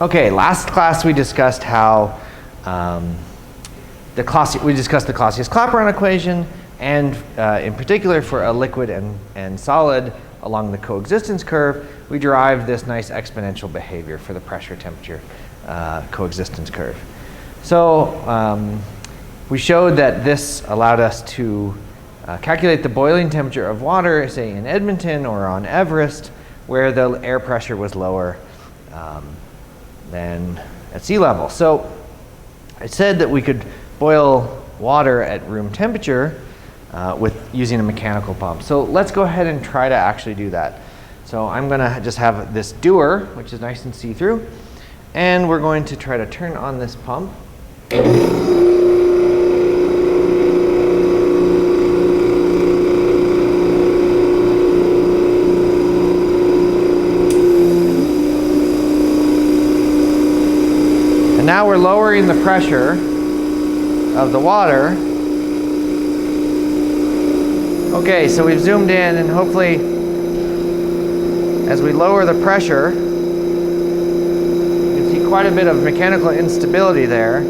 Okay, last class we discussed how we discussed the Clausius-Clapeyron equation, and in particular for a liquid and solid along the coexistence curve, we derived this nice exponential behavior for the pressure temperature coexistence curve. So we showed that this allowed us to calculate the boiling temperature of water, say in Edmonton or on Everest, where the air pressure was lower than at sea level. So I said that we could boil water at room temperature with using a mechanical pump. So let's go ahead and try to actually do that. So I'm going to just have this dewar, which is nice and see-through, and we're going to try to turn on this pump. And now we're lowering the pressure of the water. Okay, so we've zoomed in, and hopefully as we lower the pressure, you can see quite a bit of mechanical instability there.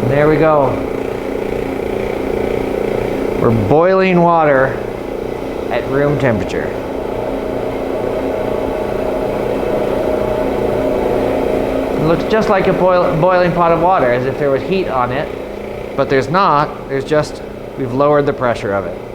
There we go. We're boiling water at room temperature. It looks just like a boiling pot of water, as if there was heat on it, but there's not. There's just, we've lowered the pressure of it.